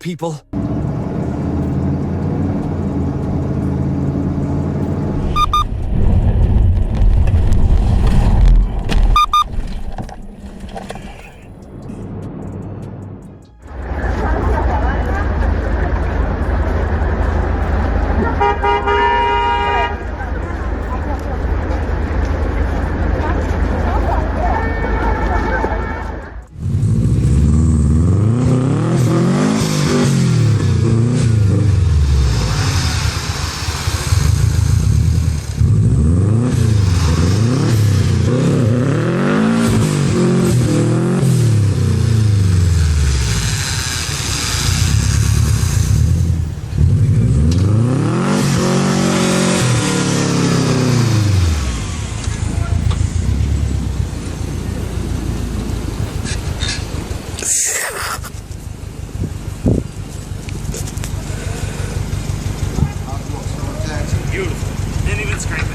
people. Beautiful. Didn't even scrape it.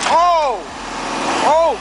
Oh! Oh!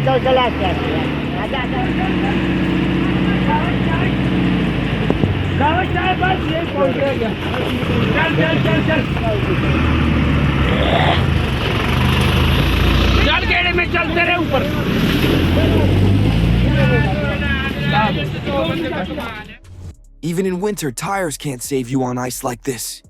चल चला चल बस ये पहुंचेगा चल गेड़े में चलते रहे ऊपर Even in winter, tires can't save you on ice like this.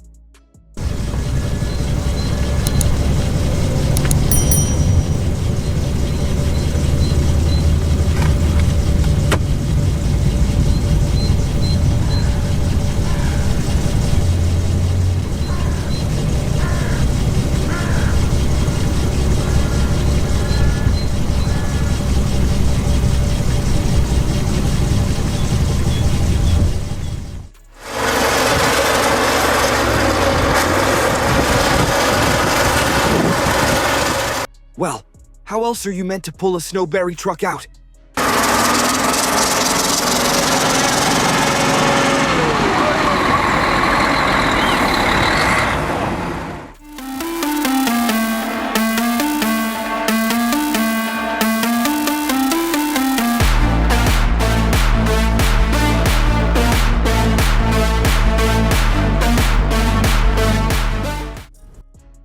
Well, how else are you meant to pull a snowberry truck out?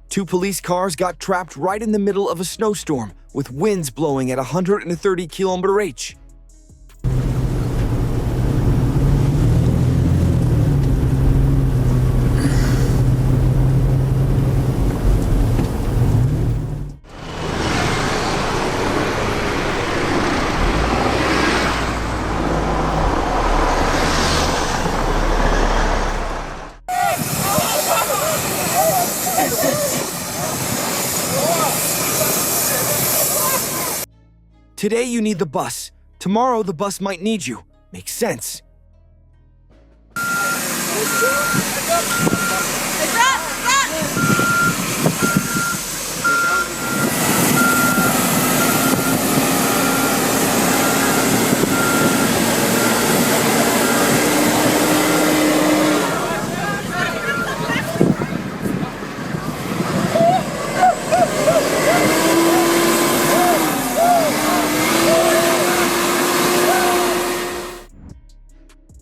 Two police cars got trapped right in the middle of a snowstorm, with winds blowing at 130 km/h. Today you need the bus. Tomorrow the bus might need you. Makes sense.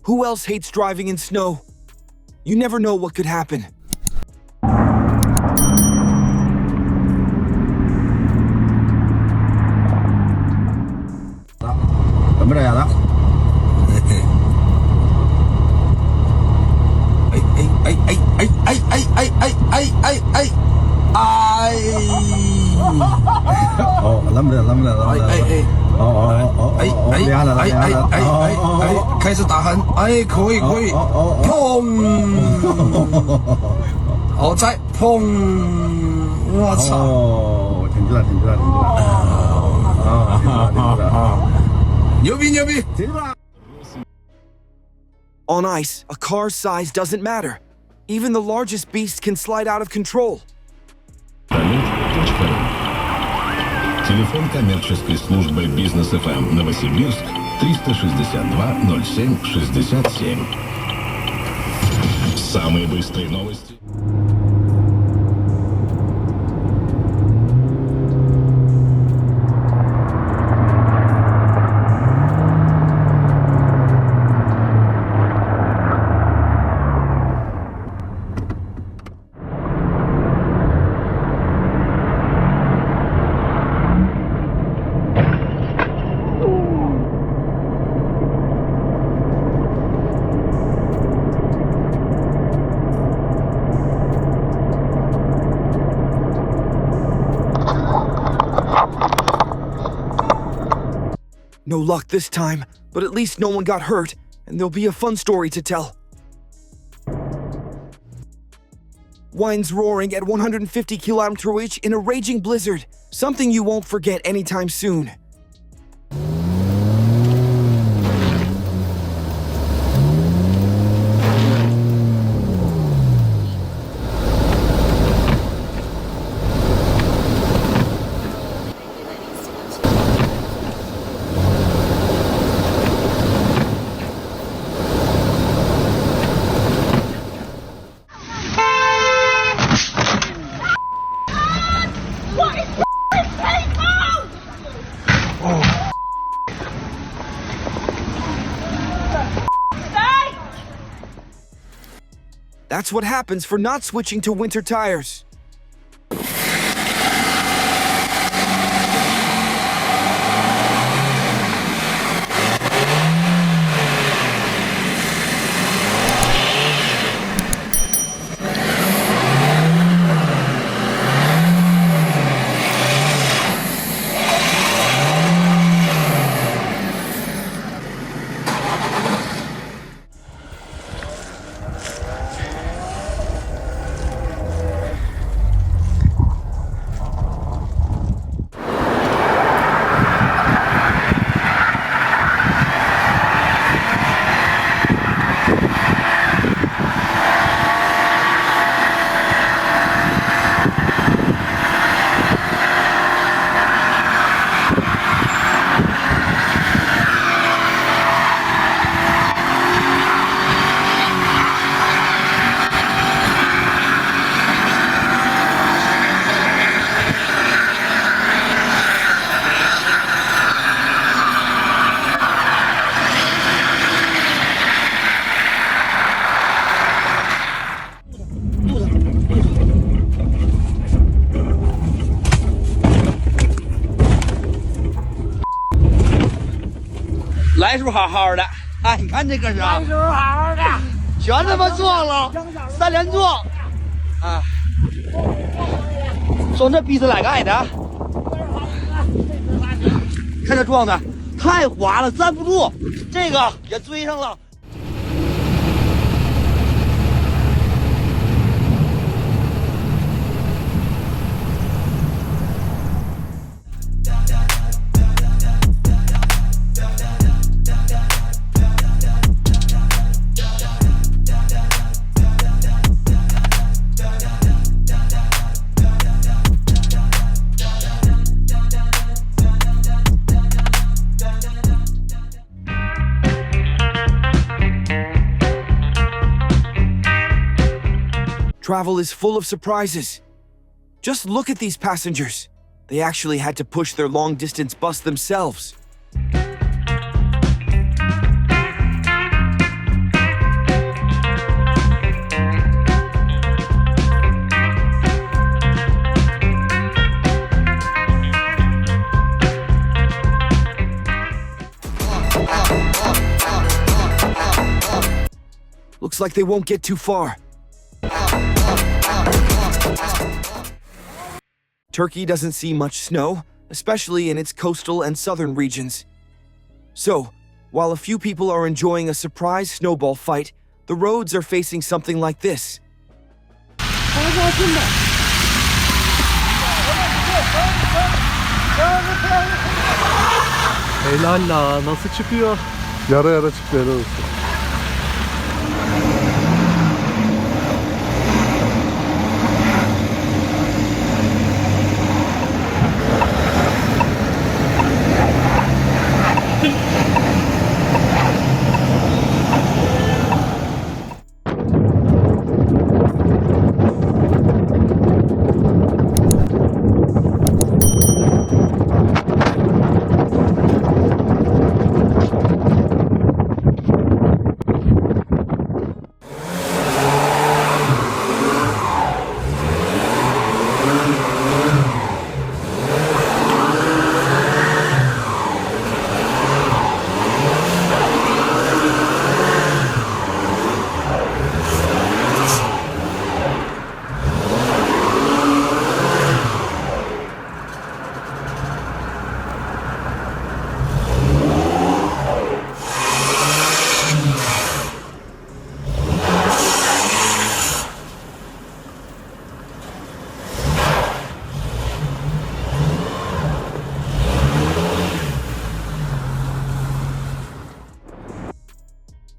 Who else hates driving in snow? You never know what could happen. Hombre, ya da. Ay, ay, ay, ay, ay, ay, ay, ay, ay, ay, ay, ay. 哦，来不了，来不了，来不了。厉害了，厉害了！开始打鼾，可以，砰！再砰！我操！哦，停住了！牛逼！停住了！ On ice, a car's size doesn't matter. Even the largest beast can slide out of control. Телефон коммерческой службы Бизнес ФМ Новосибирск 362 07 67. Самые быстрые новости. No luck this time, but at least no one got hurt, and there'll be a fun story to tell. Winds roaring at 150 km/h in a raging blizzard, something you won't forget anytime soon. That's what happens for not switching to winter tires.来时候好好的，哎，你看这个是啊，时候好好的，全他妈撞了，3连撞，啊，撞这逼死哪个矮的？看这撞的，太滑了，站不住，这个也追上了。Travel is full of surprises. Just look at these passengers. They actually had to push their long-distance bus themselves. Looks like they won't get too far. Turkey doesn't see much snow, especially in its coastal and southern regions. So, while a few people are enjoying a surprise snowball fight, the roads are facing something like this. Helal la, nasıl çıkıyor? Yara yara çıktı, helal olsun.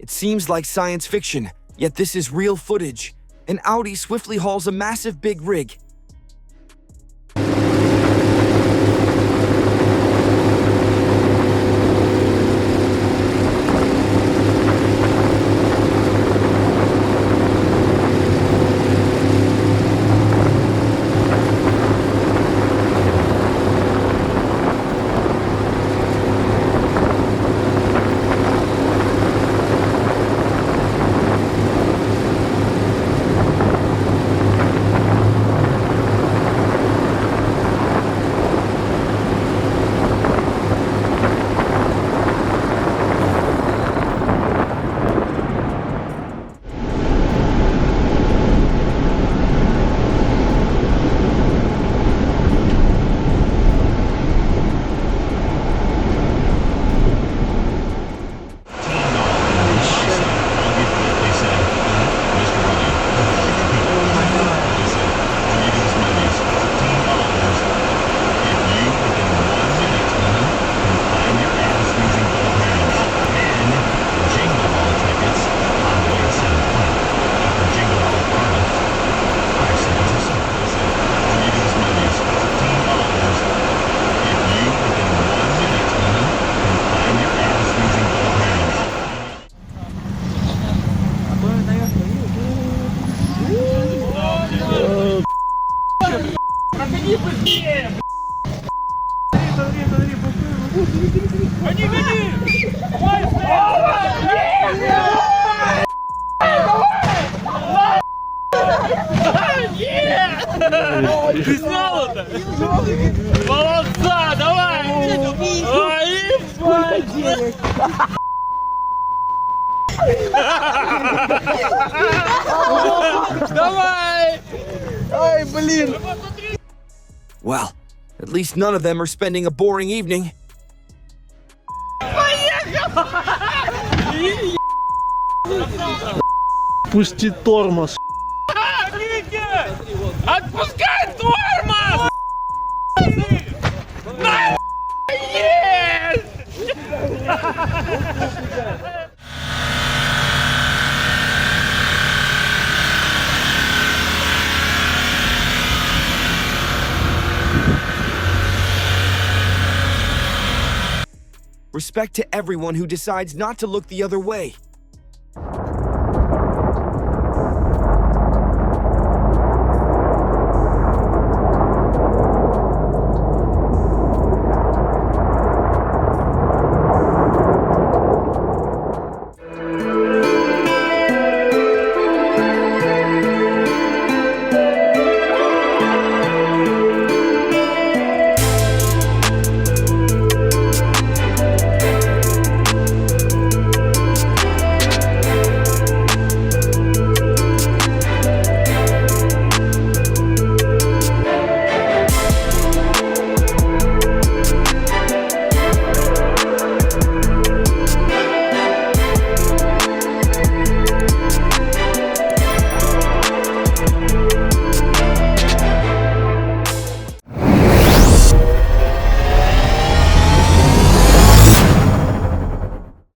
It seems like science fiction, yet this is real footage. An Audi swiftly hauls a massive big rig. Ты снял это? Молодца, давай! Давай! Ай, блин! Well, at least none of them are spending a boring evening. Пусти тормоз. Отпускай тормоз! Есть! Respect to everyone who decides not to look the other way.